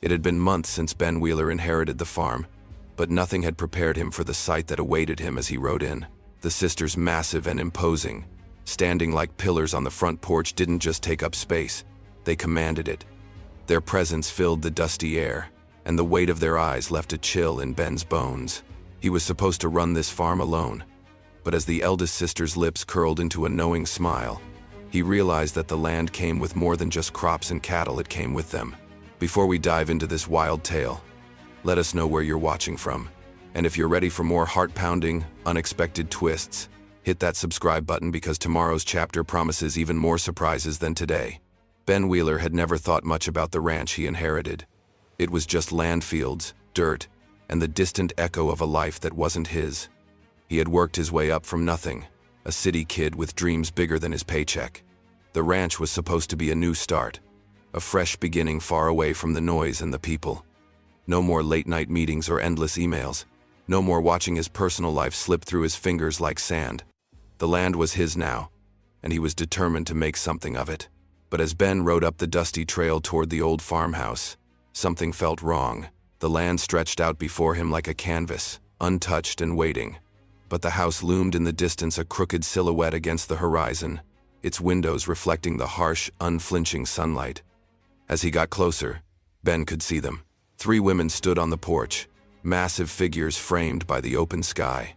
It had been months since Ben Wheeler inherited the farm, but nothing had prepared him for the sight that awaited him as he rode in. The sisters, massive and imposing, standing like pillars on the front porch, didn't just take up space, they commanded it. Their presence filled the dusty air, and the weight of their eyes left a chill in Ben's bones. He was supposed to run this farm alone, but as the eldest sister's lips curled into a knowing smile, he realized that the land came with more than just crops and cattle. It came with them. Before we dive into this wild tale, let us know where you're watching from. And if you're ready for more heart-pounding, unexpected twists, hit that subscribe button because tomorrow's chapter promises even more surprises than today. Ben Wheeler had never thought much about the ranch he inherited. It was just land, fields, dirt, and the distant echo of a life that wasn't his. He had worked his way up from nothing, a city kid with dreams bigger than his paycheck. The ranch was supposed to be a new start, a fresh beginning far away from the noise and the people. No more late-night meetings or endless emails. No more watching his personal life slip through his fingers like sand. The land was his now, and he was determined to make something of it. But as Ben rode up the dusty trail toward the old farmhouse, something felt wrong. The land stretched out before him like a canvas, untouched and waiting. But the house loomed in the distance, a crooked silhouette against the horizon, its windows reflecting the harsh, unflinching sunlight. As he got closer, Ben could see them. 3 women stood on the porch, massive figures framed by the open sky.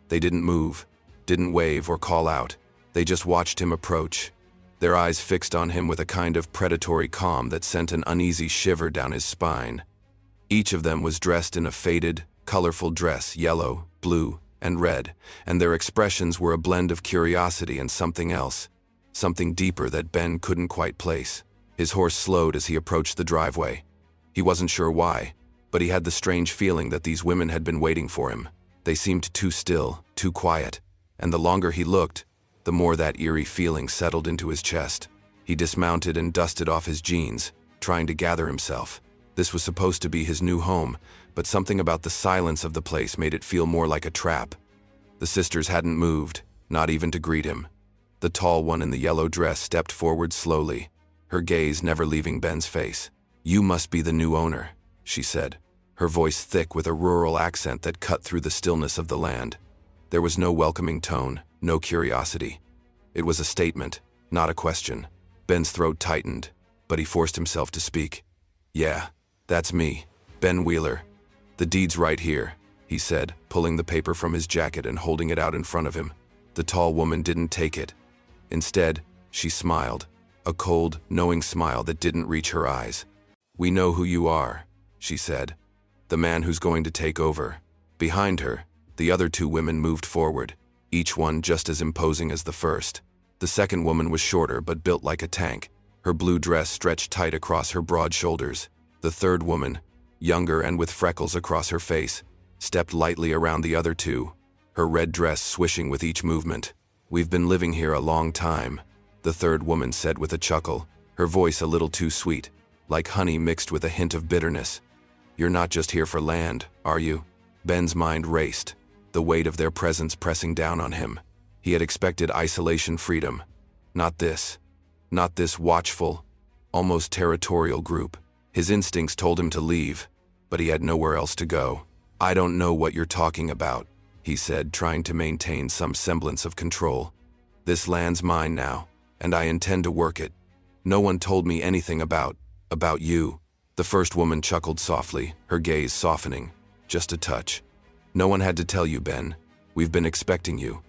They didn't move, didn't wave or call out. They just watched him approach, their eyes fixed on him with a kind of predatory calm that sent an uneasy shiver down his spine. Each of them was dressed in a faded, colorful dress, yellow, blue, and red, and their expressions were a blend of curiosity and something else, something deeper that Ben couldn't quite place. His horse slowed as he approached the driveway. He wasn't sure why, but he had the strange feeling that these women had been waiting for him. They seemed too still, too quiet, and the longer he looked, the more that eerie feeling settled into his chest. He dismounted and dusted off his jeans, trying to gather himself. This was supposed to be his new home, but something about the silence of the place made it feel more like a trap. The sisters hadn't moved, not even to greet him. The tall one in the yellow dress stepped forward slowly, her gaze never leaving Ben's face. "You must be the new owner," she said, her voice thick with a rural accent that cut through the stillness of the land. There was no welcoming tone, no curiosity. It was a statement, not a question. Ben's throat tightened, but he forced himself to speak. "Yeah, that's me, Ben Wheeler. The deed's right here," he said, pulling the paper from his jacket and holding it out in front of him. The tall woman didn't take it. Instead, she smiled, a cold, knowing smile that didn't reach her eyes. "We know who you are," she said. "The man who's going to take over." Behind her, the other 2 women moved forward, each one just as imposing as the first. The second woman was shorter but built like a tank, her blue dress stretched tight across her broad shoulders. The third woman, younger and with freckles across her face, stepped lightly around the other 2, her red dress swishing with each movement. "We've been living here a long time," the third woman said with a chuckle, her voice a little too sweet, like honey mixed with a hint of bitterness. "You're not just here for land, are you?" Ben's mind raced, the weight of their presence pressing down on him. He had expected isolation, freedom. Not this. Not this watchful, almost territorial group. His instincts told him to leave, but he had nowhere else to go. "I don't know what you're talking about," he said, trying to maintain some semblance of control. "This land's mine now, and I intend to work it. No one told me anything about you." The first woman chuckled softly, her gaze softening, just a touch. "No one had to tell you, Ben. We've been expecting you.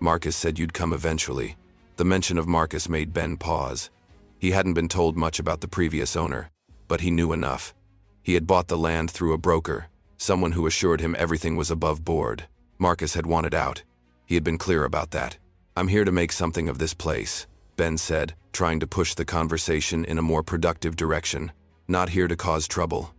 Marcus said you'd come eventually." The mention of Marcus made Ben pause. He hadn't been told much about the previous owner, but he knew enough. He had bought the land through a broker, someone who assured him everything was above board. Marcus had wanted out. He had been clear about that. "I'm here to make something of this place," Ben said, trying to push the conversation in a more productive direction. "Not here to cause trouble.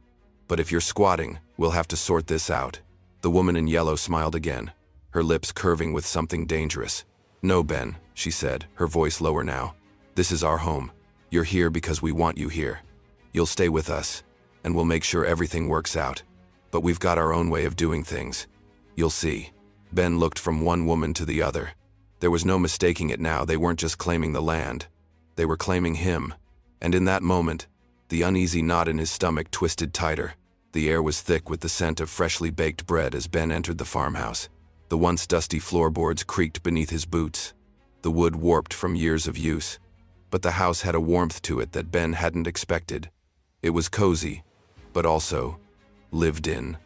But if you're squatting, we'll have to sort this out." The woman in yellow smiled again, her lips curving with something dangerous. "No, Ben," she said, her voice lower now. "This is our home. You're here because we want you here. You'll stay with us, and we'll make sure everything works out. But we've got our own way of doing things. You'll see." Ben looked from one woman to the other. There was no mistaking it now. They weren't just claiming the land. They were claiming him. And in that moment, The uneasy knot in his stomach twisted tighter. The air was thick with the scent of freshly baked bread as Ben entered the farmhouse. The once dusty floorboards creaked beneath his boots, the wood warped from years of use. But the house had a warmth to it that Ben hadn't expected. It was cozy, but also lived in.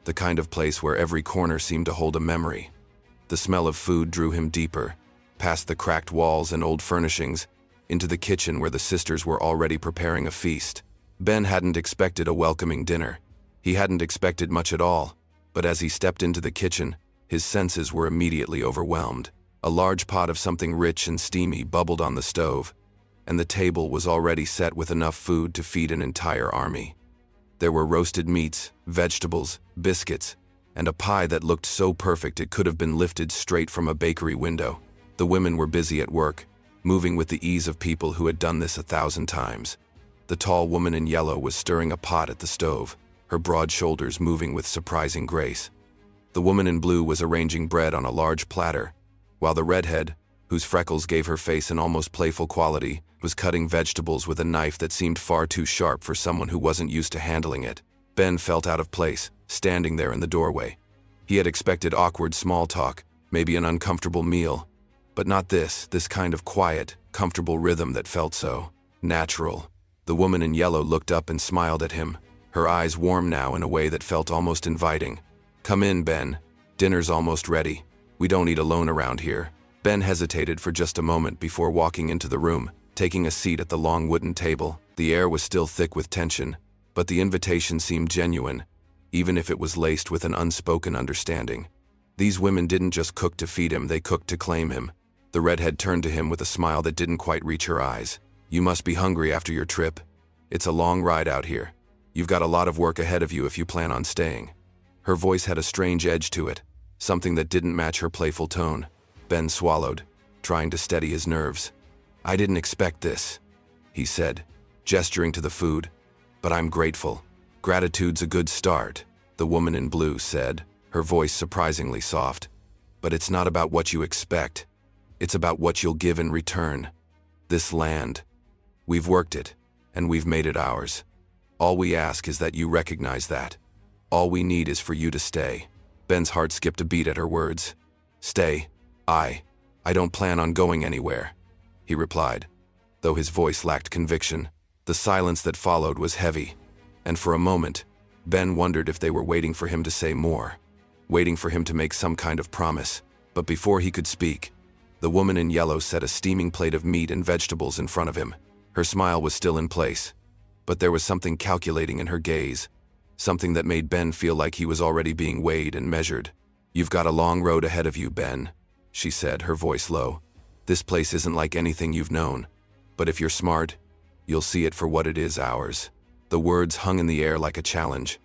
The kind of place where every corner seemed to hold a memory. The smell of food drew him deeper, past the cracked walls and old furnishings, into the kitchen where the sisters were already preparing a feast. Ben hadn't expected a welcoming dinner. He hadn't expected much at all, but as he stepped into the kitchen, his senses were immediately overwhelmed. A large pot of something rich and steamy bubbled on the stove, and the table was already set with enough food to feed an entire army. There were roasted meats, vegetables, biscuits, and a pie that looked so perfect it could have been lifted straight from a bakery window. The women were busy at work, moving with the ease of people who had done this 1,000 times. The tall woman in yellow was stirring a pot at the stove, her broad shoulders moving with surprising grace. The woman in blue was arranging bread on a large platter, while the redhead, whose freckles gave her face an almost playful quality, was cutting vegetables with a knife that seemed far too sharp for someone who wasn't used to handling it. Ben felt out of place, standing there in the doorway. He had expected awkward small talk, maybe an uncomfortable meal, but not this kind of quiet, comfortable rhythm that felt so natural. The woman in yellow looked up and smiled at him, her eyes warm now in a way that felt almost inviting. "Come in, Ben. Dinner's almost ready. We don't eat alone around here." Ben hesitated for just a moment before walking into the room, taking a seat at the long wooden table. The air was still thick with tension, but the invitation seemed genuine, even if it was laced with an unspoken understanding. These women didn't just cook to feed him, they cooked to claim him. The redhead turned to him with a smile that didn't quite reach her eyes. "You must be hungry after your trip. It's a long ride out here. You've got a lot of work ahead of you if you plan on staying." Her voice had a strange edge to it, something that didn't match her playful tone. Ben swallowed, trying to steady his nerves. "I didn't expect this," he said, gesturing to the food, "but I'm grateful. Gratitude's a good start," the woman in blue said, her voice surprisingly soft. "But it's not about what you expect. It's about what you'll give in return. This land. We've worked it, and we've made it ours. All we ask is that you recognize that. All we need is for you to stay." Ben's heart skipped a beat at her words. "Stay? I don't plan on going anywhere," he replied, though his voice lacked conviction. The silence that followed was heavy, and for a moment, Ben wondered if they were waiting for him to say more, waiting for him to make some kind of promise. But before he could speak, the woman in yellow set a steaming plate of meat and vegetables in front of him. Her smile was still in place, but there was something calculating in her gaze, something that made Ben feel like he was already being weighed and measured. "You've got a long road ahead of you, Ben," she said, her voice low. "This place isn't like anything you've known, but if you're smart, you'll see it for what it is, ours." The words hung in the air like a challenge.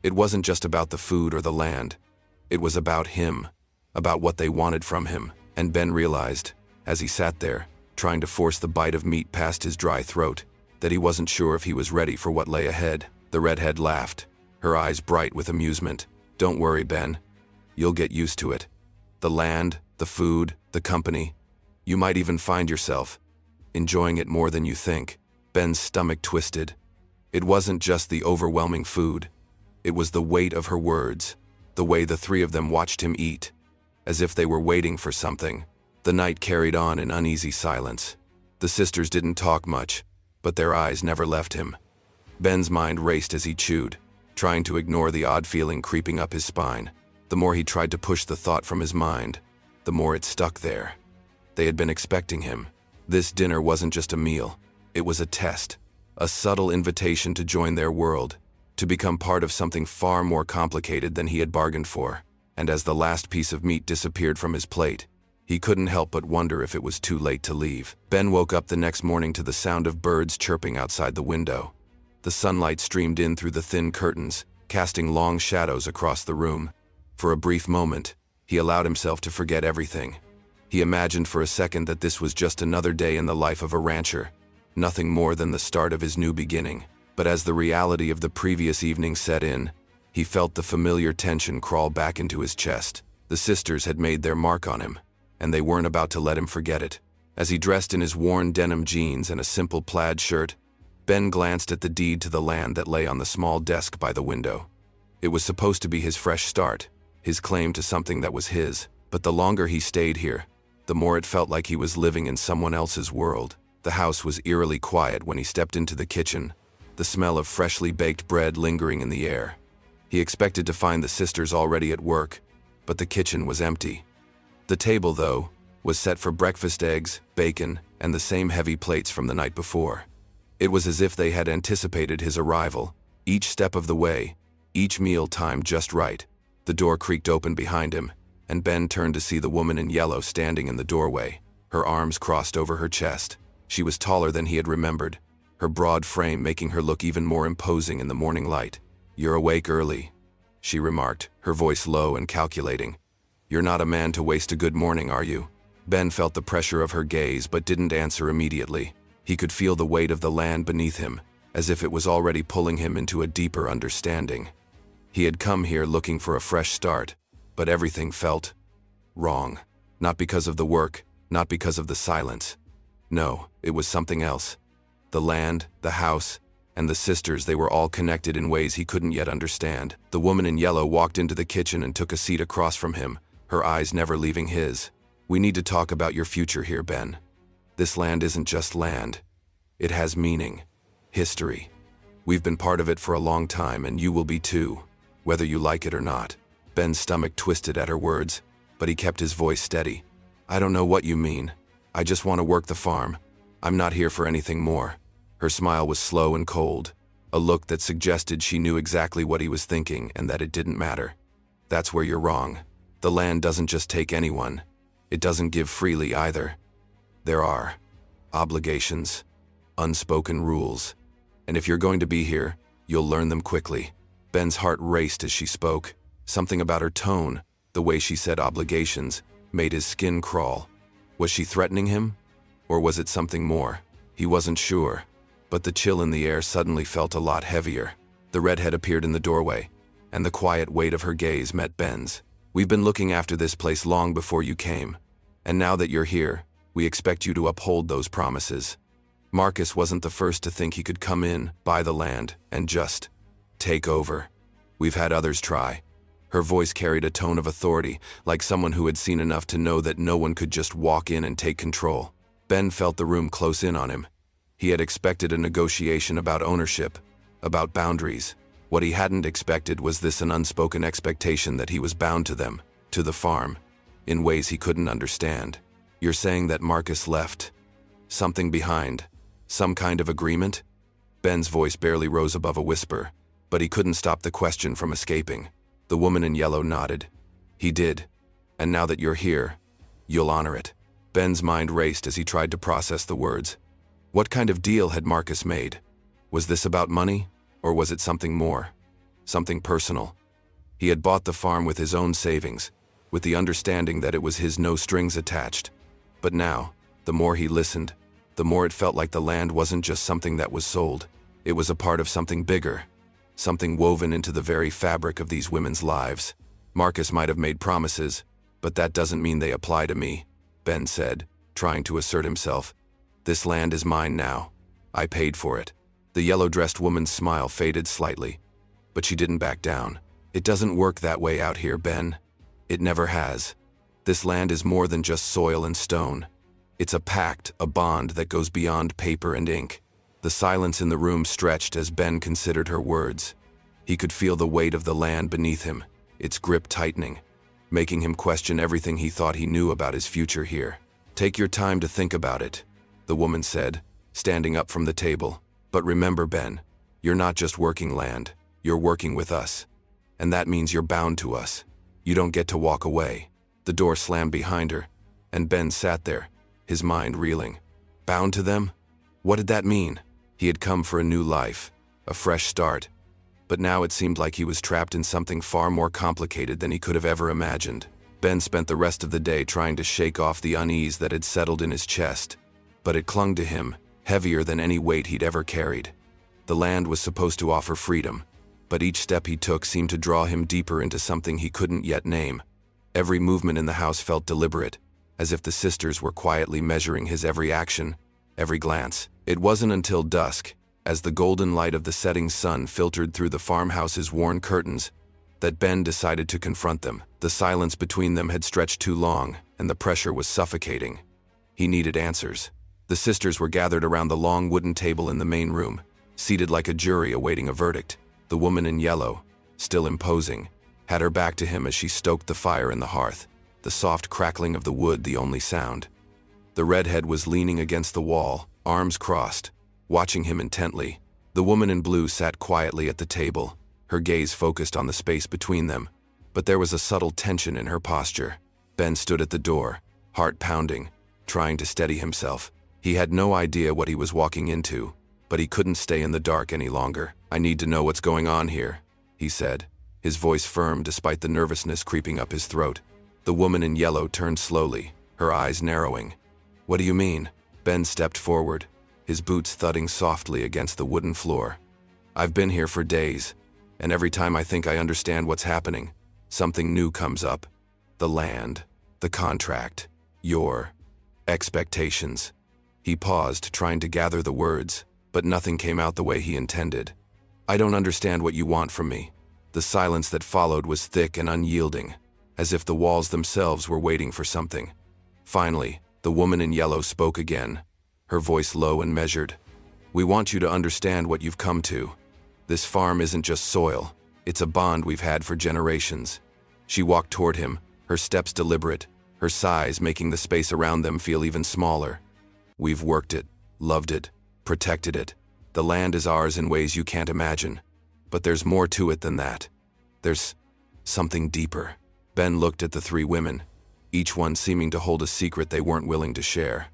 It wasn't just about the food or the land. It was about him, about what they wanted from him. And Ben realized, as he sat there, trying to force the bite of meat past his dry throat, that he wasn't sure if he was ready for what lay ahead. The redhead laughed, her eyes bright with amusement. "Don't worry, Ben. You'll get used to it. The land, the food, the company. You might even find yourself enjoying it more than you think." Ben's stomach twisted. It wasn't just the overwhelming food. It was the weight of her words, the way the three of them watched him eat, as if they were waiting for something. The night carried on in uneasy silence. The sisters didn't talk much, but their eyes never left him. Ben's mind raced as he chewed, trying to ignore the odd feeling creeping up his spine. The more he tried to push the thought from his mind, the more it stuck there. They had been expecting him. This dinner wasn't just a meal. It was a test, a subtle invitation to join their world, to become part of something far more complicated than he had bargained for. And as the last piece of meat disappeared from his plate, he couldn't help but wonder if it was too late to leave. Ben woke up the next morning to the sound of birds chirping outside the window. The sunlight streamed in through the thin curtains, casting long shadows across the room. For a brief moment, he allowed himself to forget everything. He imagined for a second that this was just another day in the life of a rancher, nothing more than the start of his new beginning. But as the reality of the previous evening set in, he felt the familiar tension crawl back into his chest. The sisters had made their mark on him, and they weren't about to let him forget it. As he dressed in his worn denim jeans and a simple plaid shirt, Ben glanced at the deed to the land that lay on the small desk by the window. It was supposed to be his fresh start, his claim to something that was his, but the longer he stayed here, the more it felt like he was living in someone else's world. The house was eerily quiet when he stepped into the kitchen, the smell of freshly baked bread lingering in the air. He expected to find the sisters already at work, but the kitchen was empty. The table, though, was set for breakfast eggs, bacon, and the same heavy plates from the night before. It was as if they had anticipated his arrival, each step of the way, each meal timed just right. The door creaked open behind him, and Ben turned to see the woman in yellow standing in the doorway, her arms crossed over her chest. She was taller than he had remembered, her broad frame making her look even more imposing in the morning light. "You're awake early," she remarked, her voice low and calculating. "You're not a man to waste a good morning, are you?" Ben felt the pressure of her gaze but didn't answer immediately. He could feel the weight of the land beneath him, as if it was already pulling him into a deeper understanding. He had come here looking for a fresh start, but everything felt wrong. Not because of the work, not because of the silence. No, it was something else. The land, the house, and the sisters, they were all connected in ways he couldn't yet understand. The woman in yellow walked into the kitchen and took a seat across from him, her eyes never leaving his. "We need to talk about your future here, Ben. This land isn't just land. It has meaning, history. We've been part of it for a long time, and you will be too, whether you like it or not." Ben's stomach twisted at her words, but he kept his voice steady. "I don't know what you mean. I just want to work the farm. I'm not here for anything more." Her smile was slow and cold, a look that suggested she knew exactly what he was thinking and that it didn't matter. "That's where you're wrong. The land doesn't just take anyone. It doesn't give freely either. There are obligations, unspoken rules. And if you're going to be here, you'll learn them quickly." Ben's heart raced as she spoke. Something about her tone, the way she said obligations, made his skin crawl. Was she threatening him? Or was it something more? He wasn't sure, but the chill in the air suddenly felt a lot heavier. The redhead appeared in the doorway, and the quiet weight of her gaze met Ben's. "We've been looking after this place long before you came, and now that you're here, we expect you to uphold those promises." Marcus wasn't the first to think he could come in, buy the land, and just take over. "We've had others try." Her voice carried a tone of authority, like someone who had seen enough to know that no one could just walk in and take control. Ben felt the room close in on him. He had expected a negotiation about ownership, about boundaries. What he hadn't expected was this, an unspoken expectation that he was bound to them, to the farm, in ways he couldn't understand. "You're saying that Marcus left something behind, some kind of agreement?" Ben's voice barely rose above a whisper, but he couldn't stop the question from escaping. The woman in yellow nodded. "He did. And now that you're here, you'll honor it." Ben's mind raced as he tried to process the words. What kind of deal had Marcus made? Was this about money, or was it something more? Something personal? He had bought the farm with his own savings, with the understanding that it was his, no strings attached. But now, the more he listened, the more it felt like the land wasn't just something that was sold. It was a part of something bigger, something woven into the very fabric of these women's lives. "Marcus might have made promises, but that doesn't mean they apply to me," Ben said, trying to assert himself. "This land is mine now. I paid for it." The yellow-dressed woman's smile faded slightly, but she didn't back down. "It doesn't work that way out here, Ben. It never has. This land is more than just soil and stone. It's a pact, a bond that goes beyond paper and ink." The silence in the room stretched as Ben considered her words. He could feel the weight of the land beneath him, its grip tightening, making him question everything he thought he knew about his future here. "Take your time to think about it," the woman said, standing up from the table. "But remember, Ben, you're not just working land, you're working with us. And that means you're bound to us. You don't get to walk away." The door slammed behind her, and Ben sat there, his mind reeling. Bound to them? What did that mean? He had come for a new life, a fresh start. But now it seemed like he was trapped in something far more complicated than he could have ever imagined. Ben spent the rest of the day trying to shake off the unease that had settled in his chest, but it clung to him, heavier than any weight he'd ever carried. The land was supposed to offer freedom, but each step he took seemed to draw him deeper into something he couldn't yet name. Every movement in the house felt deliberate, as if the sisters were quietly measuring his every action, every glance. It wasn't until dusk, as the golden light of the setting sun filtered through the farmhouse's worn curtains, that Ben decided to confront them. The silence between them had stretched too long, and the pressure was suffocating. He needed answers. The sisters were gathered around the long wooden table in the main room, seated like a jury awaiting a verdict. The woman in yellow, still imposing, had her back to him as she stoked the fire in the hearth, the soft crackling of the wood the only sound. The redhead was leaning against the wall, arms crossed, watching him intently. The woman in blue sat quietly at the table, her gaze focused on the space between them, but there was a subtle tension in her posture. Ben stood at the door, heart pounding, trying to steady himself. He had no idea what he was walking into, but he couldn't stay in the dark any longer. "I need to know what's going on here," he said, his voice firm despite the nervousness creeping up his throat. The woman in yellow turned slowly, her eyes narrowing. "What do you mean?" Ben stepped forward, his boots thudding softly against the wooden floor. "I've been here for days, and every time I think I understand what's happening, something new comes up. The land, the contract, your expectations." He paused, trying to gather the words, but nothing came out the way he intended. "I don't understand what you want from me." The silence that followed was thick and unyielding, as if the walls themselves were waiting for something. Finally, the woman in yellow spoke again, her voice low and measured. "We want you to understand what you've come to. This farm isn't just soil, it's a bond we've had for generations." She walked toward him, her steps deliberate, her sighs making the space around them feel even smaller. "We've worked it, loved it, protected it. The land is ours in ways you can't imagine. But there's more to it than that. There's something deeper." Ben looked at the three women, each one seeming to hold a secret they weren't willing to share.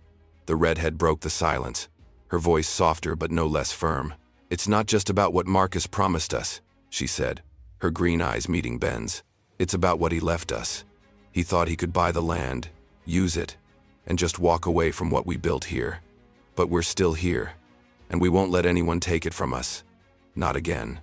The redhead broke the silence, her voice softer but no less firm. "It's not just about what Marcus promised us," she said, her green eyes meeting Ben's. "It's about what he left us. He thought he could buy the land, use it, and just walk away from what we built here. But we're still here, and we won't let anyone take it from us. Not again."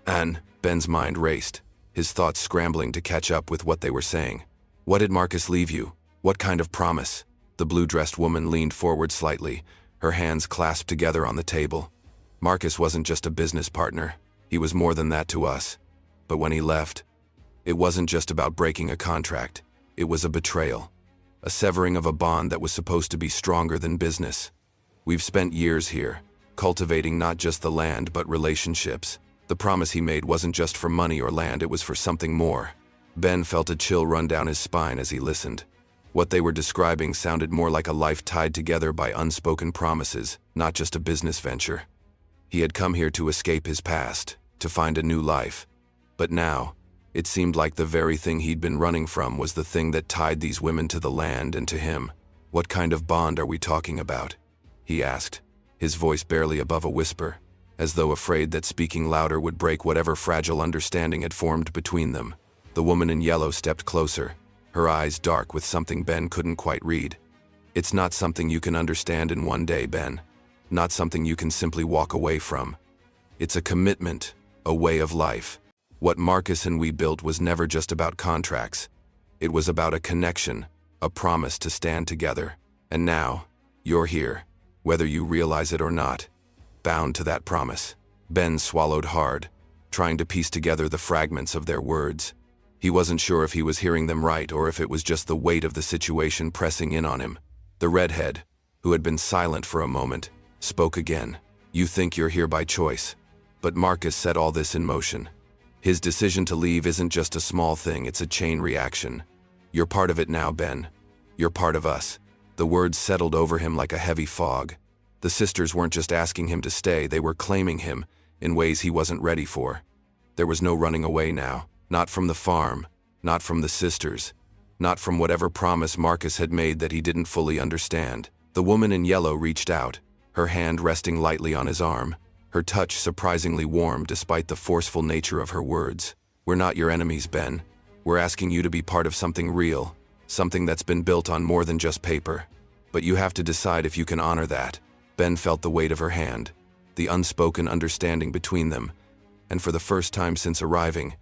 And Ben's mind raced, his thoughts scrambling to catch up with what they were saying. "What did Marcus leave you? What kind of promise?" The blue-dressed woman leaned forward slightly, her hands clasped together on the table. "Marcus wasn't just a business partner. He was more than that to us. But when he left, it wasn't just about breaking a contract. It was a betrayal, a severing of a bond that was supposed to be stronger than business. We've spent years here, cultivating not just the land but relationships. The promise he made wasn't just for money or land, it was for something more." Ben felt a chill run down his spine as he listened. What they were describing sounded more like a life tied together by unspoken promises, not just a business venture. He had come here to escape his past, to find a new life. But now, it seemed like the very thing he'd been running from was the thing that tied these women to the land and to him. "What kind of bond are we talking about?" he asked, his voice barely above a whisper, as though afraid that speaking louder would break whatever fragile understanding had formed between them. The woman in yellow stepped closer, her eyes dark with something Ben couldn't quite read. "It's not something you can understand in one day, Ben. Not something you can simply walk away from. It's a commitment, a way of life. What Marcus and we built was never just about contracts. It was about a connection, a promise to stand together. And now, you're here, whether you realize it or not, bound to that promise." Ben swallowed hard, trying to piece together the fragments of their words. He wasn't sure if he was hearing them right or if it was just the weight of the situation pressing in on him. The redhead, who had been silent for a moment, spoke again. "You think you're here by choice, but Marcus set all this in motion. His decision to leave isn't just a small thing, it's a chain reaction. You're part of it now, Ben. You're part of us." The words settled over him like a heavy fog. The sisters weren't just asking him to stay, they were claiming him in ways he wasn't ready for. There was no running away now, not from the farm, not from the sisters, not from whatever promise Marcus had made that he didn't fully understand. The woman in yellow reached out, her hand resting lightly on his arm, her touch surprisingly warm despite the forceful nature of her words. "We're not your enemies, Ben. We're asking you to be part of something real, something that's been built on more than just paper. But you have to decide if you can honor that." Ben felt the weight of her hand, the unspoken understanding between them, and for the first time since arriving,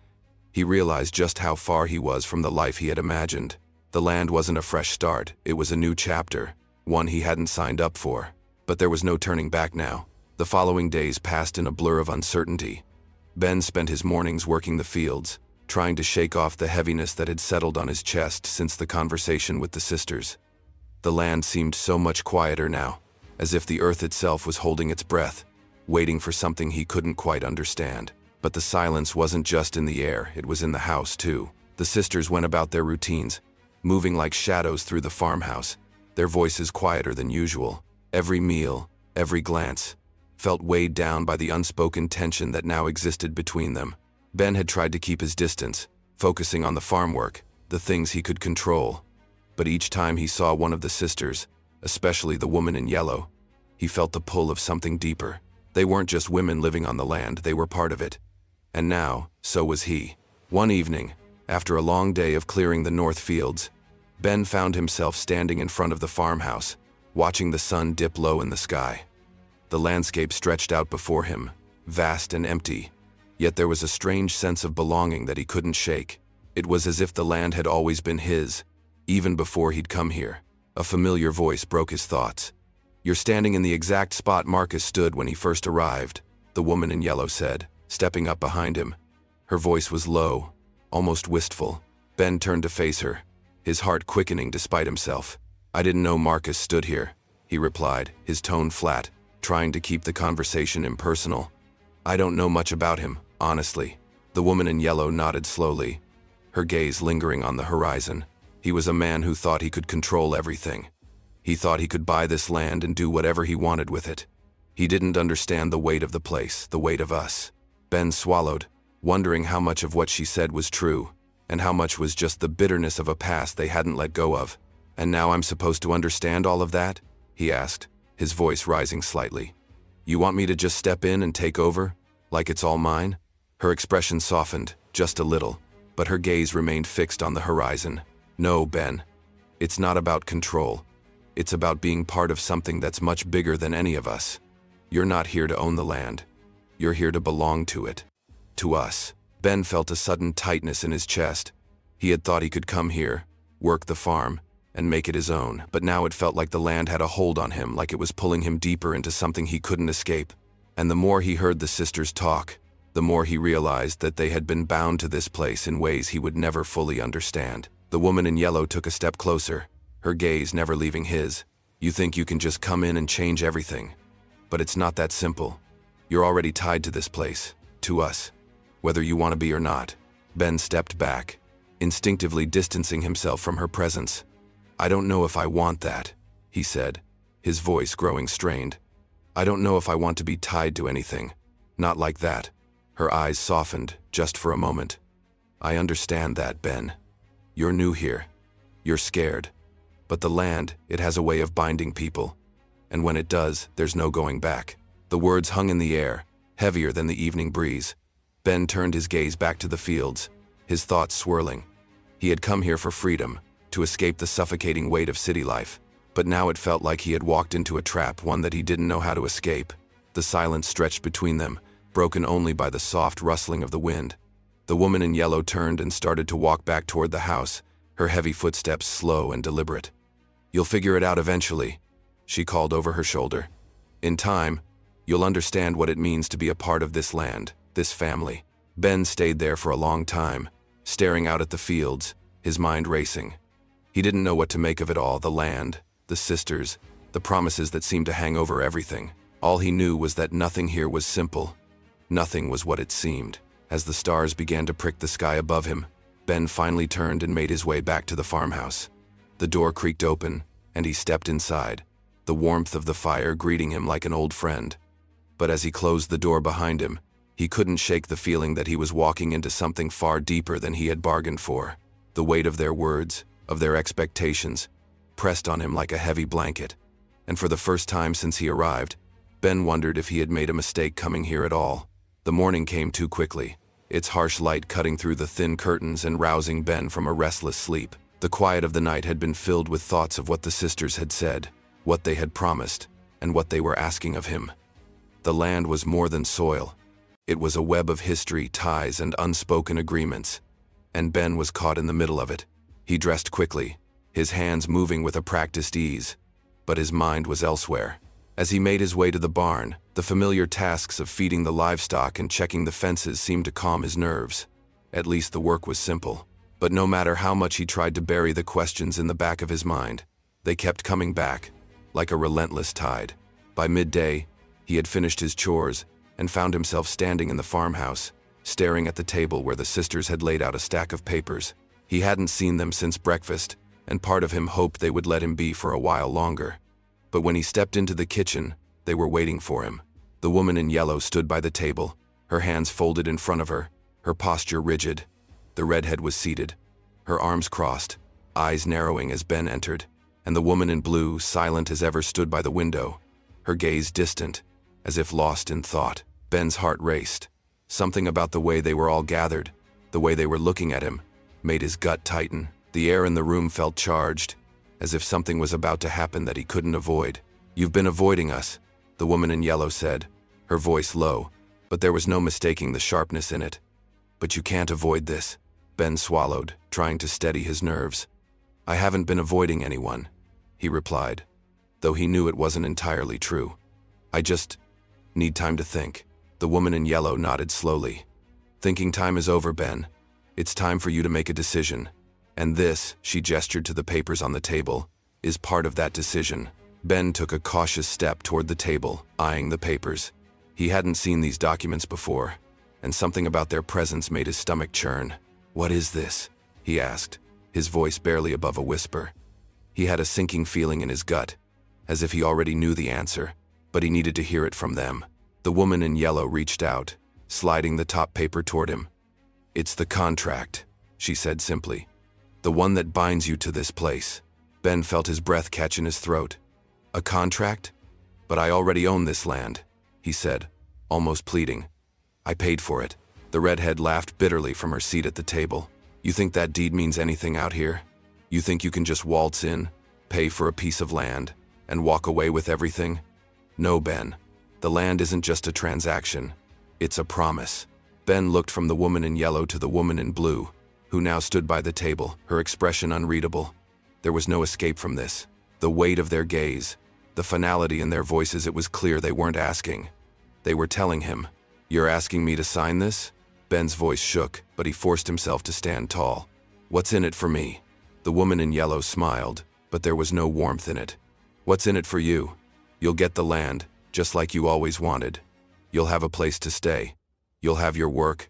he realized just how far he was from the life he had imagined. The land wasn't a fresh start, it was a new chapter, one he hadn't signed up for. But there was no turning back now. The following days passed in a blur of uncertainty. Ben spent his mornings working the fields, trying to shake off the heaviness that had settled on his chest since the conversation with the sisters. The land seemed so much quieter now, as if the earth itself was holding its breath, waiting for something he couldn't quite understand. But the silence wasn't just in the air, it was in the house too. The sisters went about their routines, moving like shadows through the farmhouse, their voices quieter than usual. Every meal, every glance, felt weighed down by the unspoken tension that now existed between them. Ben had tried to keep his distance, focusing on the farm work, the things he could control. But each time he saw one of the sisters, especially the woman in yellow, he felt the pull of something deeper. They weren't just women living on the land, they were part of it. And now, so was he. One evening, after a long day of clearing the north fields, Ben found himself standing in front of the farmhouse, watching the sun dip low in the sky. The landscape stretched out before him, vast and empty, yet there was a strange sense of belonging that he couldn't shake. It was as if the land had always been his, even before he'd come here. A familiar voice broke his thoughts. "You're standing in the exact spot Marcus stood when he first arrived," the woman in yellow said, stepping up behind him. Her voice was low, almost wistful. Ben turned to face her, his heart quickening despite himself. "I didn't know Marcus stood here," he replied, his tone flat, trying to keep the conversation impersonal. "I don't know much about him, honestly." The woman in yellow nodded slowly, her gaze lingering on the horizon. He was a man who thought he could control everything. He thought he could buy this land and do whatever he wanted with it. He didn't understand the weight of the place, the weight of us. Ben swallowed, wondering how much of what she said was true, and how much was just the bitterness of a past they hadn't let go of. "And now I'm supposed to understand all of that?" he asked, his voice rising slightly. "You want me to just step in and take over, like it's all mine?" Her expression softened, just a little, but her gaze remained fixed on the horizon. "No, Ben. It's not about control. It's about being part of something that's much bigger than any of us. You're not here to own the land. You're here to belong to it. To us." Ben felt a sudden tightness in his chest. He had thought he could come here, work the farm, and make it his own, but now it felt like the land had a hold on him, like it was pulling him deeper into something he couldn't escape. And the more he heard the sisters talk, the more he realized that they had been bound to this place in ways he would never fully understand. The woman in yellow took a step closer, her gaze never leaving his. "You think you can just come in and change everything. But it's not that simple. You're already tied to this place, to us, whether you want to be or not." Ben stepped back, instinctively distancing himself from her presence. "I don't know if I want that," he said, his voice growing strained. "I don't know if I want to be tied to anything. Not like that." Her eyes softened, just for a moment. "I understand that, Ben. You're new here. You're scared. But the land, it has a way of binding people. And when it does, there's no going back." The words hung in the air, heavier than the evening breeze. Ben turned his gaze back to the fields, his thoughts swirling. He had come here for freedom, to escape the suffocating weight of city life. But now it felt like he had walked into a trap, one that he didn't know how to escape. The silence stretched between them, broken only by the soft rustling of the wind. The woman in yellow turned and started to walk back toward the house, her heavy footsteps slow and deliberate. "You'll figure it out eventually," she called over her shoulder. "In time, you'll understand what it means to be a part of this land, this family." Ben stayed there for a long time, staring out at the fields, his mind racing. He didn't know what to make of it all, the land, the sisters, the promises that seemed to hang over everything. All he knew was that nothing here was simple. Nothing was what it seemed. As the stars began to prick the sky above him, Ben finally turned and made his way back to the farmhouse. The door creaked open, and he stepped inside, the warmth of the fire greeting him like an old friend. But as he closed the door behind him, he couldn't shake the feeling that he was walking into something far deeper than he had bargained for. The weight of their words, of their expectations, pressed on him like a heavy blanket. And for the first time since he arrived, Ben wondered if he had made a mistake coming here at all. The morning came too quickly, its harsh light cutting through the thin curtains and rousing Ben from a restless sleep. The quiet of the night had been filled with thoughts of what the sisters had said, what they had promised, and what they were asking of him. The land was more than soil. It was a web of history, ties, and unspoken agreements. And Ben was caught in the middle of it. He dressed quickly, his hands moving with a practiced ease, but his mind was elsewhere. As he made his way to the barn, the familiar tasks of feeding the livestock and checking the fences seemed to calm his nerves. At least the work was simple. But no matter how much he tried to bury the questions in the back of his mind, they kept coming back, like a relentless tide. By midday, he had finished his chores and found himself standing in the farmhouse, staring at the table where the sisters had laid out a stack of papers. He hadn't seen them since breakfast, and part of him hoped they would let him be for a while longer. But when he stepped into the kitchen, they were waiting for him. The woman in yellow stood by the table, her hands folded in front of her, her posture rigid. The redhead was seated, her arms crossed, eyes narrowing as Ben entered, and the woman in blue, silent as ever, stood by the window, her gaze distant, as if lost in thought. Ben's heart raced. Something about the way they were all gathered, the way they were looking at him, made his gut tighten. The air in the room felt charged, as if something was about to happen that he couldn't avoid. "You've been avoiding us," the woman in yellow said, her voice low, but there was no mistaking the sharpness in it. "But you can't avoid this." Ben swallowed, trying to steady his nerves. "I haven't been avoiding anyone," he replied, though he knew it wasn't entirely true. "I just need time to think." The woman in yellow nodded slowly. "Thinking time is over, Ben. It's time for you to make a decision. And this," she gestured to the papers on the table, "is part of that decision." Ben took a cautious step toward the table, eyeing the papers. He hadn't seen these documents before, and something about their presence made his stomach churn. "What is this?" he asked, his voice barely above a whisper. He had a sinking feeling in his gut, as if he already knew the answer, but he needed to hear it from them. The woman in yellow reached out, sliding the top paper toward him. "It's the contract," she said simply. "The one that binds you to this place." Ben felt his breath catch in his throat. "A contract? But I already own this land," he said, almost pleading. "I paid for it." The redhead laughed bitterly from her seat at the table. "You think that deed means anything out here? You think you can just waltz in, pay for a piece of land, and walk away with everything? No, Ben. The land isn't just a transaction. It's a promise." Ben looked from the woman in yellow to the woman in blue, who now stood by the table, her expression unreadable. There was no escape from this. The weight of their gaze, the finality in their voices, it was clear they weren't asking. They were telling him, "You're asking me to sign this?" Ben's voice shook, but he forced himself to stand tall. "What's in it for me?" The woman in yellow smiled, but there was no warmth in it. "What's in it for you? You'll get the land, just like you always wanted. You'll have a place to stay. You'll have your work.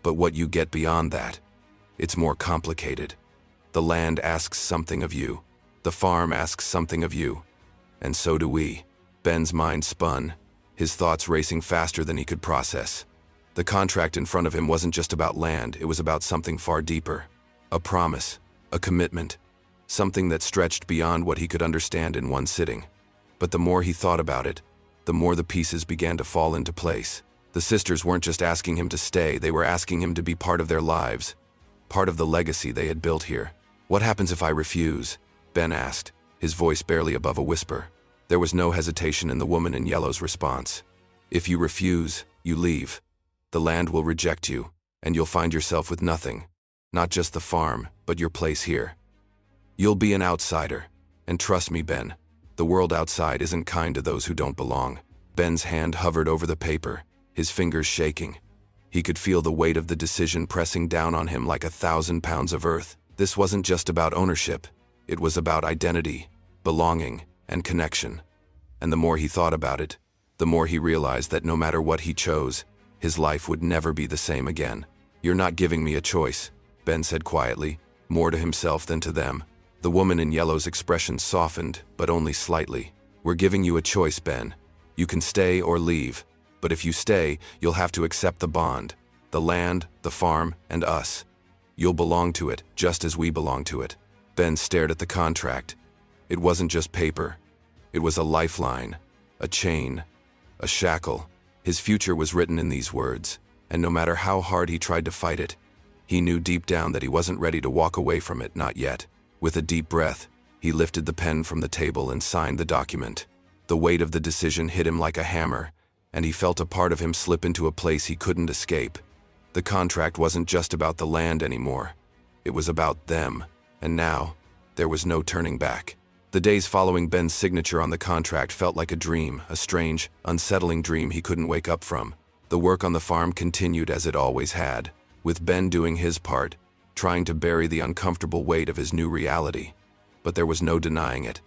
But what you get beyond that, it's more complicated. The land asks something of you. The farm asks something of you. And so do we." Ben's mind spun, his thoughts racing faster than he could process. The contract in front of him wasn't just about land, it was about something far deeper. A promise, a commitment, something that stretched beyond what he could understand in one sitting. But the more he thought about it, the more the pieces began to fall into place. The sisters weren't just asking him to stay, they were asking him to be part of their lives, part of the legacy they had built here. "What happens if I refuse?" Ben asked, his voice barely above a whisper. There was no hesitation in the woman in yellow's response. "If you refuse, you leave. The land will reject you, and you'll find yourself with nothing. Not just the farm, but your place here. You'll be an outsider. And trust me, Ben, the world outside isn't kind to those who don't belong." Ben's hand hovered over the paper, his fingers shaking. He could feel the weight of the decision pressing down on him like 1,000 pounds of earth. This wasn't just about ownership. It was about identity, belonging, and connection. And the more he thought about it, the more he realized that no matter what he chose, his life would never be the same again. "You're not giving me a choice," Ben said quietly, more to himself than to them. The woman in yellow's expression softened, but only slightly. "We're giving you a choice, Ben. You can stay or leave. But if you stay, you'll have to accept the bond. The land, the farm, and us. You'll belong to it, just as we belong to it." Ben stared at the contract. It wasn't just paper. It was a lifeline, a chain, a shackle. His future was written in these words, and no matter how hard he tried to fight it, he knew deep down that he wasn't ready to walk away from it, not yet. With a deep breath, he lifted the pen from the table and signed the document. The weight of the decision hit him like a hammer, and he felt a part of him slip into a place he couldn't escape. The contract wasn't just about the land anymore. It was about them, and now, there was no turning back. The days following Ben's signature on the contract felt like a dream, a strange, unsettling dream he couldn't wake up from. The work on the farm continued as it always had, with Ben doing his part, trying to bury the uncomfortable weight of his new reality. But there was no denying it.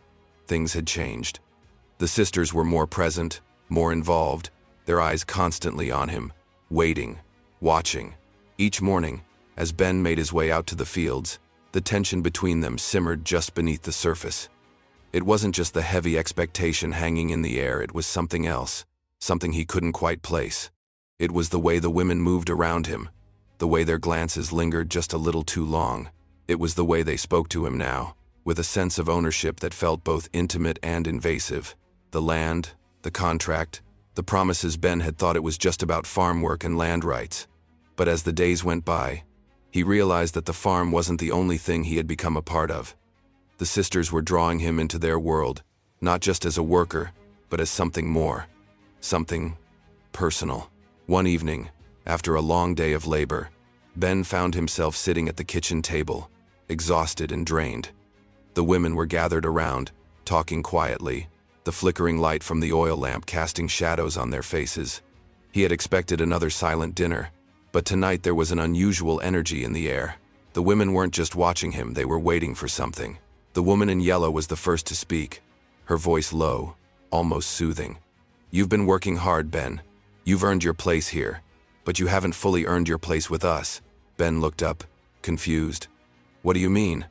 Things had changed. The sisters were more present, more involved, their eyes constantly on him, waiting, watching. Each morning, as Ben made his way out to the fields, the tension between them simmered just beneath the surface. It wasn't just the heavy expectation hanging in the air, it was something else, something he couldn't quite place. It was the way the women moved around him, the way their glances lingered just a little too long. It was the way they spoke to him now, with a sense of ownership that felt both intimate and invasive. The land, the contract, the promises. Ben had thought it was just about farm work and land rights. But as the days went by, he realized that the farm wasn't the only thing he had become a part of. The sisters were drawing him into their world, not just as a worker, but as something more, something personal. One evening, after a long day of labor, Ben found himself sitting at the kitchen table, exhausted and drained. The women were gathered around, talking quietly, the flickering light from the oil lamp casting shadows on their faces. He had expected another silent dinner, but tonight there was an unusual energy in the air. The women weren't just watching him, they were waiting for something. The woman in yellow was the first to speak, her voice low, almost soothing. "You've been working hard, Ben. You've earned your place here, but you haven't fully earned your place with us." Ben looked up, confused. "What do you mean?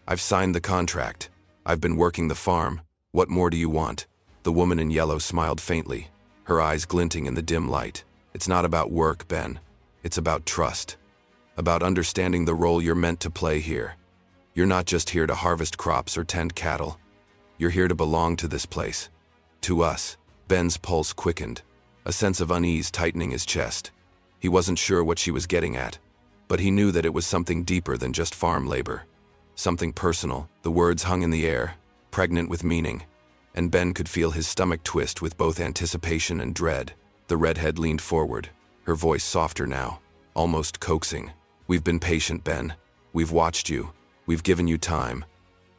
I've signed the contract. I've been working the farm. What more do you want?" The woman in yellow smiled faintly, her eyes glinting in the dim light. "It's not about work, Ben. It's about trust. About understanding the role you're meant to play here. You're not just here to harvest crops or tend cattle. You're here to belong to this place. To us." Ben's pulse quickened, a sense of unease tightening his chest. He wasn't sure what she was getting at, but he knew that it was something deeper than just farm labor. Something personal. The words hung in the air, pregnant with meaning, and Ben could feel his stomach twist with both anticipation and dread. The redhead leaned forward, her voice softer now, almost coaxing. "We've been patient, Ben. We've watched you. We've given you time.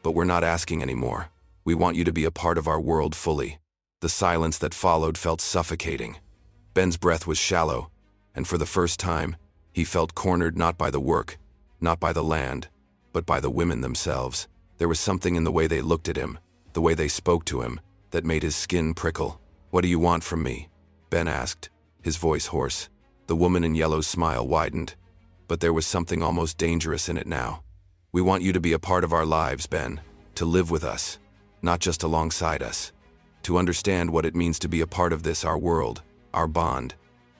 But we're not asking anymore. We want you to be a part of our world fully." The silence that followed felt suffocating. Ben's breath was shallow, and for the first time, he felt cornered not by the work, not by the land, but by the women themselves. There was something in the way they looked at him, the way they spoke to him, that made his skin prickle. "What do you want from me?" Ben asked, his voice hoarse. The woman in yellow's smile widened, but there was something almost dangerous in it now. "We want you to be a part of our lives, Ben, to live with us, not just alongside us. To understand what it means to be a part of this, our world, our bond,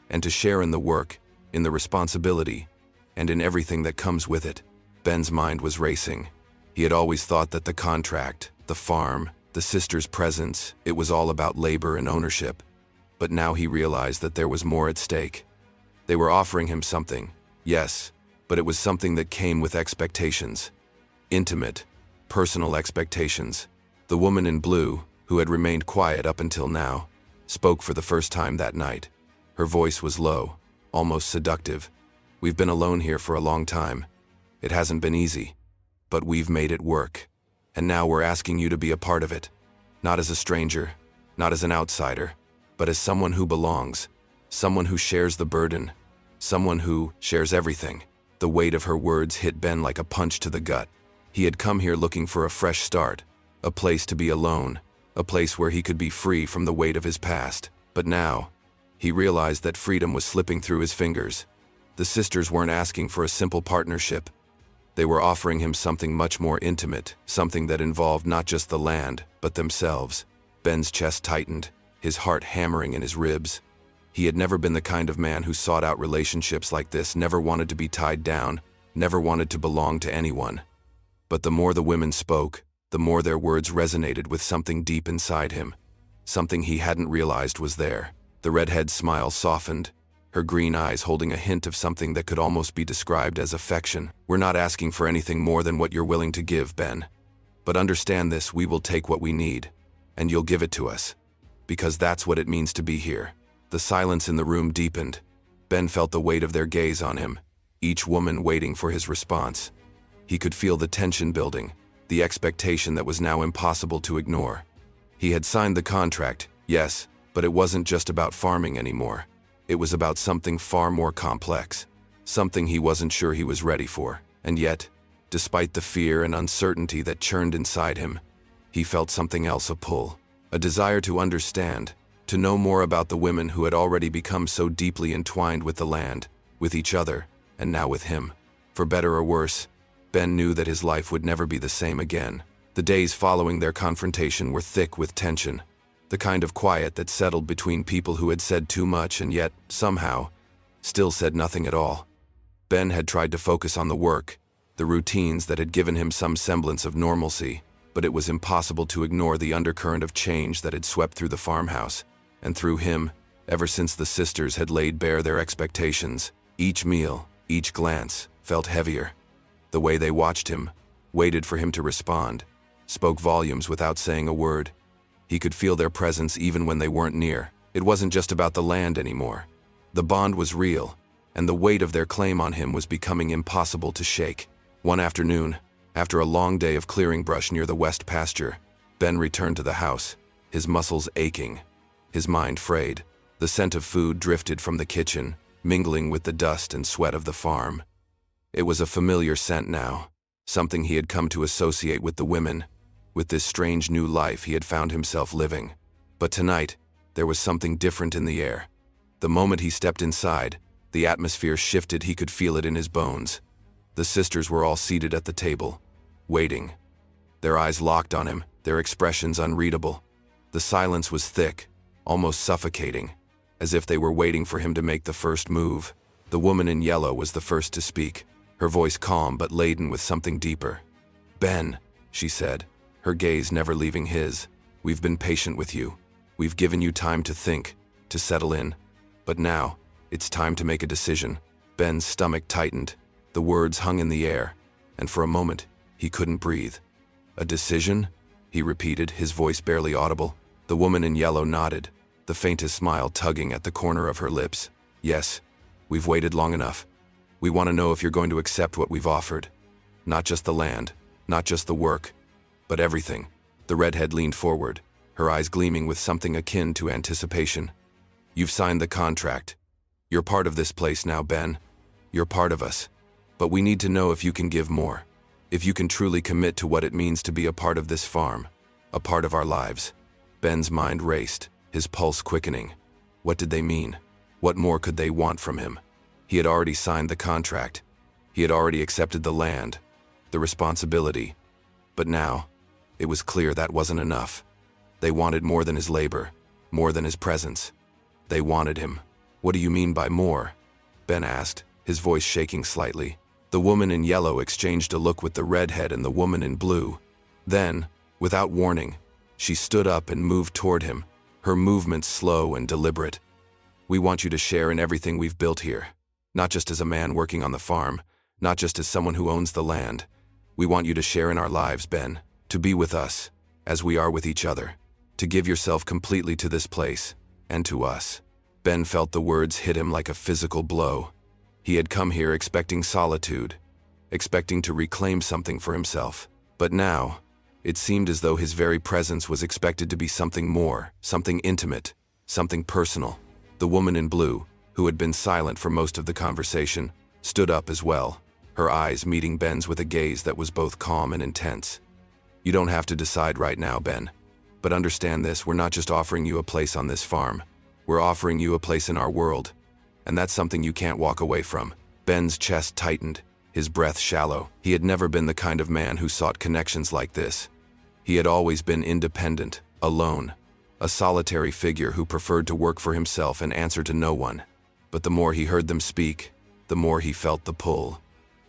and to share in the work, in the responsibility, and in everything that comes with it." Ben's mind was racing. He had always thought that the contract, the farm, the sisters' presence, it was all about labor and ownership. But now he realized that there was more at stake. They were offering him something, yes, but it was something that came with expectations. Intimate, personal expectations. The woman in blue, who had remained quiet up until now, spoke for the first time that night. Her voice was low, almost seductive. "We've been alone here for a long time. It hasn't been easy, but we've made it work. And now we're asking you to be a part of it. Not as a stranger, not as an outsider, but as someone who belongs, someone who shares the burden, someone who shares everything." The weight of her words hit Ben like a punch to the gut. He had come here looking for a fresh start, a place to be alone, a place where he could be free from the weight of his past. But now, he realized that freedom was slipping through his fingers. The sisters weren't asking for a simple partnership. They were offering him something much more intimate, something that involved not just the land, but themselves. Ben's chest tightened, his heart hammering in his ribs. He had never been the kind of man who sought out relationships like this, never wanted to be tied down, never wanted to belong to anyone. But the more the women spoke, the more their words resonated with something deep inside him, something he hadn't realized was there. The redhead's smile softened, her green eyes holding a hint of something that could almost be described as affection. "We're not asking for anything more than what you're willing to give, Ben. But understand this, we will take what we need, and you'll give it to us, because that's what it means to be here." The silence in the room deepened. Ben felt the weight of their gaze on him, each woman waiting for his response. He could feel the tension building, the expectation that was now impossible to ignore. He had signed the contract, yes, but it wasn't just about farming anymore. It was about something far more complex, something he wasn't sure he was ready for. And yet, despite the fear and uncertainty that churned inside him, he felt something else, a pull, a desire to understand, to know more about the women who had already become so deeply entwined with the land, with each other, and now with him. For better or worse, Ben knew that his life would never be the same again. The days following their confrontation were thick with tension, the kind of quiet that settled between people who had said too much and yet, somehow, still said nothing at all. Ben had tried to focus on the work, the routines that had given him some semblance of normalcy, but it was impossible to ignore the undercurrent of change that had swept through the farmhouse, and through him, ever since the sisters had laid bare their expectations. Each meal, each glance, felt heavier. The way they watched him, waited for him to respond, spoke volumes without saying a word. He could feel their presence even when they weren't near. It wasn't just about the land anymore. The bond was real, and the weight of their claim on him was becoming impossible to shake. One afternoon, after a long day of clearing brush near the west pasture, Ben returned to the house, his muscles aching, his mind frayed. The scent of food drifted from the kitchen, mingling with the dust and sweat of the farm. It was a familiar scent now, something he had come to associate with the women, with this strange new life he had found himself living. But tonight, there was something different in the air. The moment he stepped inside, the atmosphere shifted. He could feel it in his bones. The sisters were all seated at the table, waiting. Their eyes locked on him, their expressions unreadable. The silence was thick, almost suffocating, as if they were waiting for him to make the first move. The woman in yellow was the first to speak, her voice calm but laden with something deeper. "Ben," she said, her gaze never leaving his, "we've been patient with you. We've given you time to think, to settle in. But now, it's time to make a decision." Ben's stomach tightened. The words hung in the air, and for a moment, he couldn't breathe. "A decision?" he repeated, his voice barely audible. The woman in yellow nodded, the faintest smile tugging at the corner of her lips. "Yes, we've waited long enough. We want to know if you're going to accept what we've offered. Not just the land, not just the work, but everything." The redhead leaned forward, her eyes gleaming with something akin to anticipation. "You've signed the contract. You're part of this place now, Ben. You're part of us. But we need to know if you can give more. If you can truly commit to what it means to be a part of this farm, a part of our lives." Ben's mind raced, his pulse quickening. What did they mean? What more could they want from him? He had already signed the contract. He had already accepted the land, the responsibility. But now, it was clear that wasn't enough. They wanted more than his labor, more than his presence. They wanted him. "What do you mean by more?" Ben asked, his voice shaking slightly. The woman in yellow exchanged a look with the redhead and the woman in blue. Then, without warning, she stood up and moved toward him, her movements slow and deliberate. "We want you to share in everything we've built here. Not just as a man working on the farm, not just as someone who owns the land. We want you to share in our lives, Ben, to be with us, as we are with each other, to give yourself completely to this place, and to us." Ben felt the words hit him like a physical blow. He had come here expecting solitude, expecting to reclaim something for himself. But now, it seemed as though his very presence was expected to be something more, something intimate, something personal. The woman in blue, who had been silent for most of the conversation, stood up as well, her eyes meeting Ben's with a gaze that was both calm and intense. "You don't have to decide right now, Ben. But understand this, we're not just offering you a place on this farm. We're offering you a place in our world. And that's something you can't walk away from." Ben's chest tightened, his breath shallow. He had never been the kind of man who sought connections like this. He had always been independent, alone, a solitary figure who preferred to work for himself and answer to no one. But the more he heard them speak, the more he felt the pull.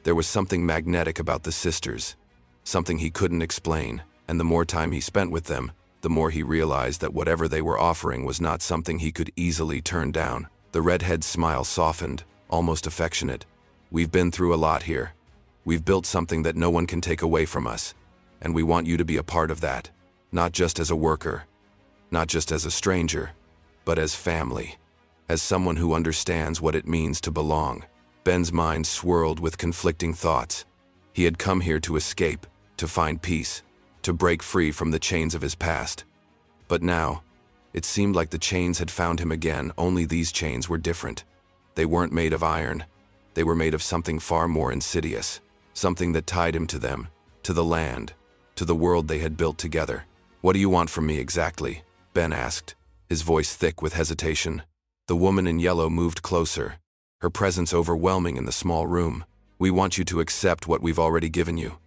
There was something magnetic about the sisters, something he couldn't explain, and the more time he spent with them, the more he realized that whatever they were offering was not something he could easily turn down. The redhead's smile softened, almost affectionate. "We've been through a lot here. We've built something that no one can take away from us, and we want you to be a part of that, not just as a worker, not just as a stranger, but as family, as someone who understands what it means to belong." Ben's mind swirled with conflicting thoughts. He had come here to escape, to to find peace, to break free from the chains of his past. But now, it seemed like the chains had found him again, only these chains were different. They weren't made of iron. They were made of something far more insidious, something that tied him to them, to the land, to the world they had built together. "What do you want from me exactly?" Ben asked, his voice thick with hesitation. The woman in yellow moved closer, her presence overwhelming in the small room. "We want you to accept what we've already given you,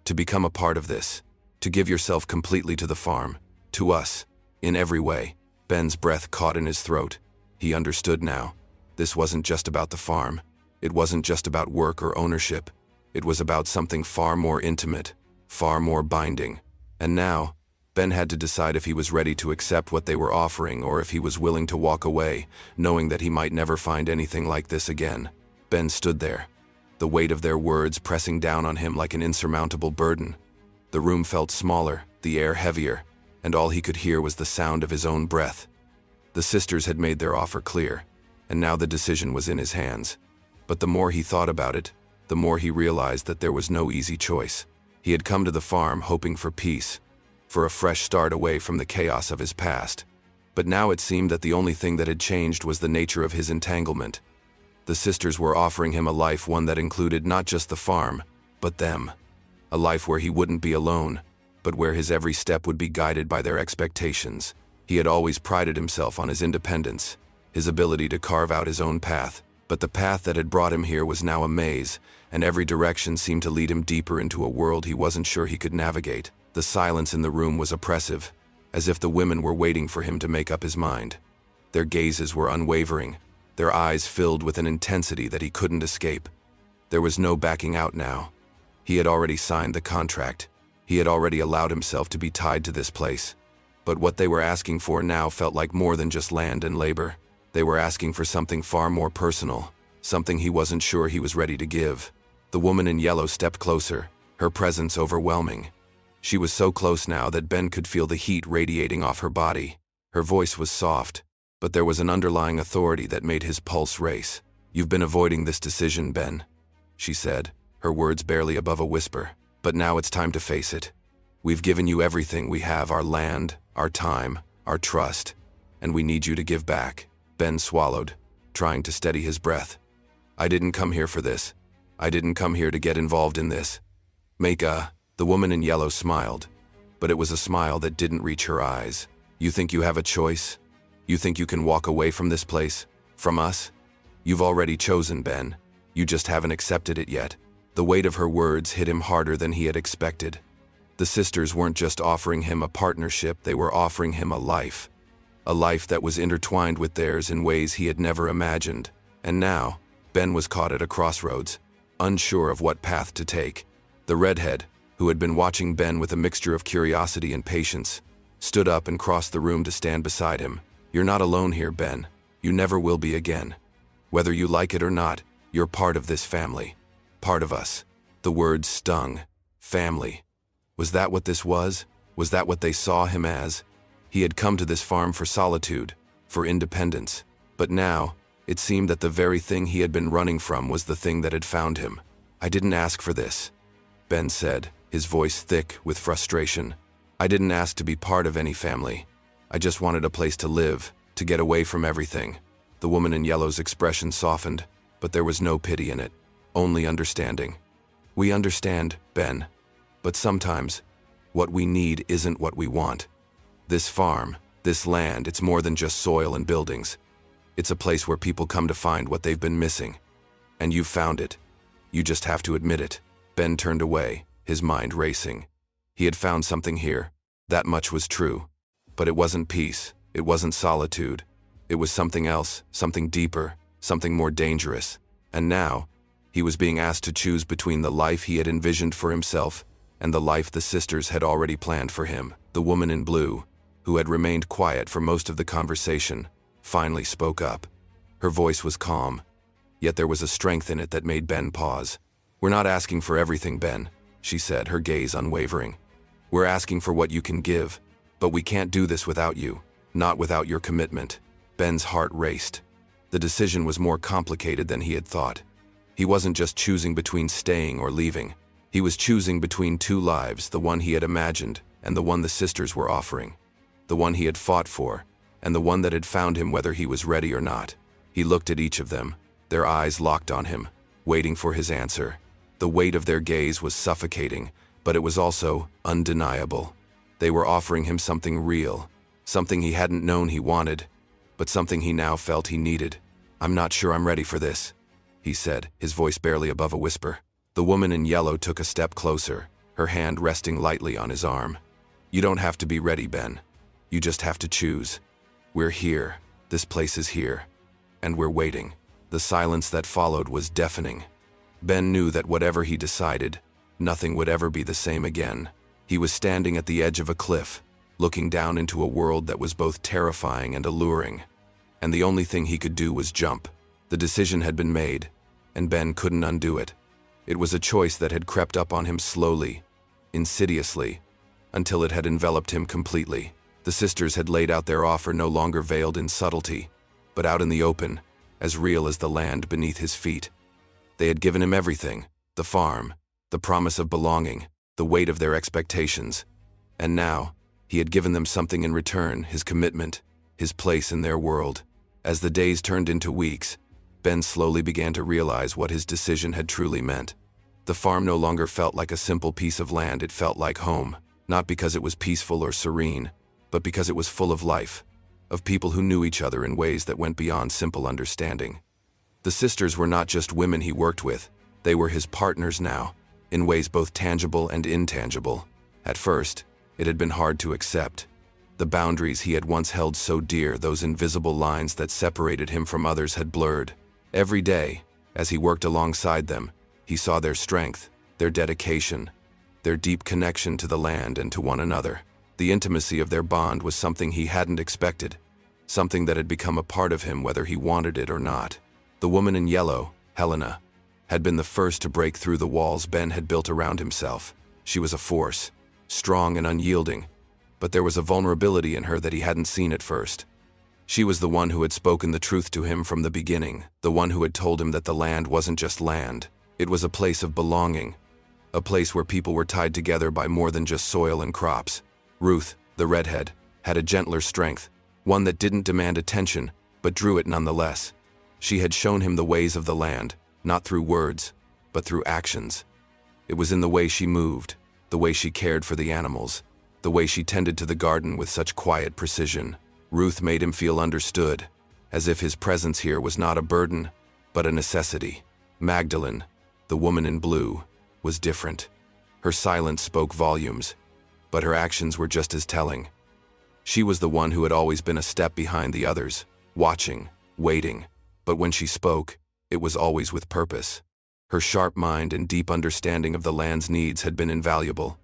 to become a part of this, to give yourself completely to the farm, to us, in every way." Ben's breath caught in his throat. He understood now. This wasn't just about the farm. It wasn't just about work or ownership. It was about something far more intimate, far more binding. And now, Ben had to decide if he was ready to accept what they were offering or if he was willing to walk away, knowing that he might never find anything like this again. Ben stood there, the weight of their words pressing down on him like an insurmountable burden. The room felt smaller, the air heavier, and all he could hear was the sound of his own breath. The sisters had made their offer clear, and now the decision was in his hands. But the more he thought about it, the more he realized that there was no easy choice. He had come to the farm hoping for peace, for a fresh start away from the chaos of his past. But now it seemed that the only thing that had changed was the nature of his entanglement. The sisters were offering him a life, one that included not just the farm, but them. A life where he wouldn't be alone, but where his every step would be guided by their expectations. He had always prided himself on his independence, his ability to carve out his own path, but the path that had brought him here was now a maze, and every direction seemed to lead him deeper into a world he wasn't sure he could navigate. The silence in the room was oppressive, as if the women were waiting for him to make up his mind. Their gazes were unwavering, their eyes filled with an intensity that he couldn't escape. There was no backing out now. He had already signed the contract. He had already allowed himself to be tied to this place. But what they were asking for now felt like more than just land and labor. They were asking for something far more personal, something he wasn't sure he was ready to give. The woman in yellow stepped closer, her presence overwhelming. She was so close now that Ben could feel the heat radiating off her body. Her voice was soft, but there was an underlying authority that made his pulse race. "You've been avoiding this decision, Ben," she said, her words barely above a whisper. "But now it's time to face it. We've given you everything we have, our land, our time, our trust, and we need you to give back." Ben swallowed, trying to steady his breath. "I didn't come here for this. I didn't come here to get involved in this." The woman in yellow smiled, but it was a smile that didn't reach her eyes. "You think you have a choice? You think you can walk away from this place? From us? You've already chosen, Ben. You just haven't accepted it yet." The weight of her words hit him harder than he had expected. The sisters weren't just offering him a partnership, they were offering him a life that was intertwined with theirs in ways he had never imagined. And now, Ben was caught at a crossroads, unsure of what path to take. The redhead, who had been watching Ben with a mixture of curiosity and patience, stood up and crossed the room to stand beside him. "You're not alone here, Ben. You never will be again. Whether you like it or not, you're part of this family. Part of us." The words stung. Family. Was that what this was? Was that what they saw him as? He had come to this farm for solitude, for independence. But now, it seemed that the very thing he had been running from was the thing that had found him. "I didn't ask for this," Ben said, his voice thick with frustration. "I didn't ask to be part of any family. I just wanted a place to live, to get away from everything." The woman in yellow's expression softened, but there was no pity in it, only understanding. "We understand, Ben. But sometimes, what we need isn't what we want. This farm, this land, it's more than just soil and buildings. It's a place where people come to find what they've been missing. And you've found it. You just have to admit it." Ben turned away, his mind racing. He had found something here. That much was true. But it wasn't peace. It wasn't solitude. It was something else, something deeper, something more dangerous. And now, he was being asked to choose between the life he had envisioned for himself and the life the sisters had already planned for him. The woman in blue, who had remained quiet for most of the conversation, finally spoke up. Her voice was calm, yet there was a strength in it that made Ben pause. "We're not asking for everything, Ben," she said, her gaze unwavering. "We're asking for what you can give, but we can't do this without you, not without your commitment." Ben's heart raced. The decision was more complicated than he had thought. He wasn't just choosing between staying or leaving. He was choosing between two lives, the one he had imagined and the one the sisters were offering, the one he had fought for and the one that had found him whether he was ready or not. He looked at each of them, their eyes locked on him, waiting for his answer. The weight of their gaze was suffocating, but it was also undeniable. They were offering him something real, something he hadn't known he wanted, but something he now felt he needed. "I'm not sure I'm ready for this," he said, his voice barely above a whisper. The woman in yellow took a step closer, her hand resting lightly on his arm. "You don't have to be ready, Ben. You just have to choose. We're here. This place is here. And we're waiting." The silence that followed was deafening. Ben knew that whatever he decided, nothing would ever be the same again. He was standing at the edge of a cliff, looking down into a world that was both terrifying and alluring. And the only thing he could do was jump. The decision had been made, and Ben couldn't undo it. It was a choice that had crept up on him slowly, insidiously, until it had enveloped him completely. The sisters had laid out their offer, no longer veiled in subtlety, but out in the open, as real as the land beneath his feet. They had given him everything: the farm, the promise of belonging, the weight of their expectations. And now, he had given them something in return: his commitment, his place in their world. As the days turned into weeks, Ben slowly began to realize what his decision had truly meant. The farm no longer felt like a simple piece of land, it felt like home, not because it was peaceful or serene, but because it was full of life, of people who knew each other in ways that went beyond simple understanding. The sisters were not just women he worked with, they were his partners now, in ways both tangible and intangible. At first, it had been hard to accept. The boundaries he had once held so dear, those invisible lines that separated him from others, had blurred. Every day, as he worked alongside them, he saw their strength, their dedication, their deep connection to the land and to one another. The intimacy of their bond was something he hadn't expected, something that had become a part of him whether he wanted it or not. The woman in yellow, Helena, had been the first to break through the walls Ben had built around himself. She was a force, strong and unyielding, but there was a vulnerability in her that he hadn't seen at first. She was the one who had spoken the truth to him from the beginning, the one who had told him that the land wasn't just land. It was a place of belonging, a place where people were tied together by more than just soil and crops. Ruth, the redhead, had a gentler strength, one that didn't demand attention, but drew it nonetheless. She had shown him the ways of the land, not through words, but through actions. It was in the way she moved, the way she cared for the animals, the way she tended to the garden with such quiet precision. Ruth made him feel understood, as if his presence here was not a burden, but a necessity. Magdalene, the woman in blue, was different. Her silence spoke volumes, but her actions were just as telling. She was the one who had always been a step behind the others, watching, waiting, but when she spoke, it was always with purpose. Her sharp mind and deep understanding of the land's needs had been invaluable,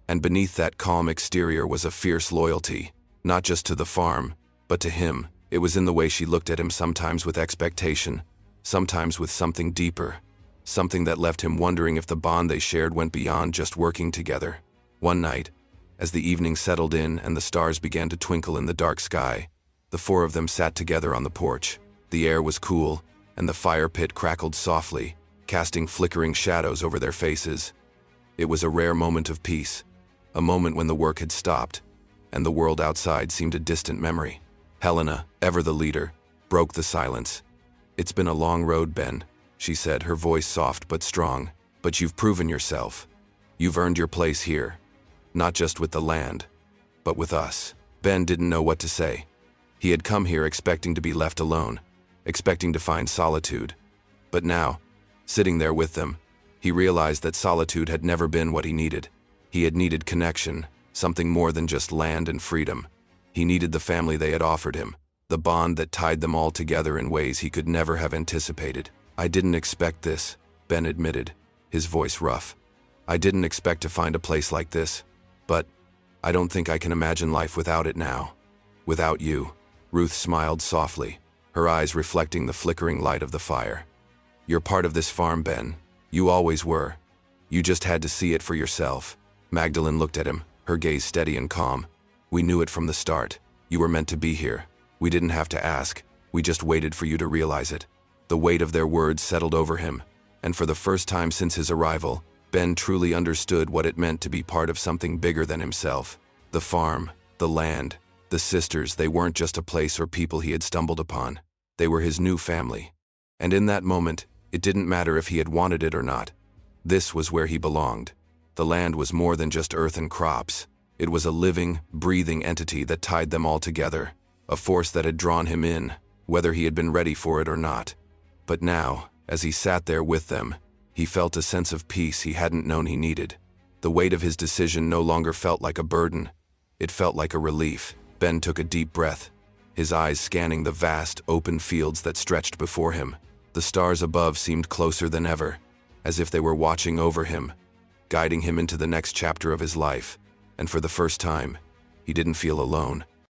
and beneath that calm exterior was a fierce loyalty, not just to the farm, but to him. It was in the way she looked at him, sometimes with expectation, sometimes with something deeper, something that left him wondering if the bond they shared went beyond just working together. One night, as the evening settled in and the stars began to twinkle in the dark sky, the four of them sat together on the porch. The air was cool, and the fire pit crackled softly, casting flickering shadows over their faces. It was a rare moment of peace, a moment when the work had stopped, and the world outside seemed a distant memory. Helena, ever the leader, broke the silence. "It's been a long road, Ben," she said, her voice soft but strong, "but you've proven yourself. You've earned your place here, not just with the land, but with us." Ben didn't know what to say. He had come here expecting to be left alone, expecting to find solitude. But now, sitting there with them, he realized that solitude had never been what he needed. He had needed connection, something more than just land and freedom. He needed the family they had offered him, the bond that tied them all together in ways he could never have anticipated. "I didn't expect this," Ben admitted, his voice rough. "I didn't expect to find a place like this, but I don't think I can imagine life without it now. Without you." Ruth smiled softly, her eyes reflecting the flickering light of the fire. "You're part of this farm, Ben. You always were. You just had to see it for yourself." Magdalene looked at him, her gaze steady and calm. "We knew it from the start. You were meant to be here. We didn't have to ask. We just waited for you to realize it." The weight of their words settled over him, and for the first time since his arrival, Ben truly understood what it meant to be part of something bigger than himself. The farm, the land, the sisters, they weren't just a place or people he had stumbled upon. They were his new family. And in that moment, it didn't matter if he had wanted it or not. This was where he belonged. The land was more than just earth and crops. It was a living, breathing entity that tied them all together, a force that had drawn him in, whether he had been ready for it or not. But now, as he sat there with them, he felt a sense of peace he hadn't known he needed. The weight of his decision no longer felt like a burden. It felt like a relief. Ben took a deep breath, his eyes scanning the vast, open fields that stretched before him. The stars above seemed closer than ever, as if they were watching over him, guiding him into the next chapter of his life. And for the first time, he didn't feel alone.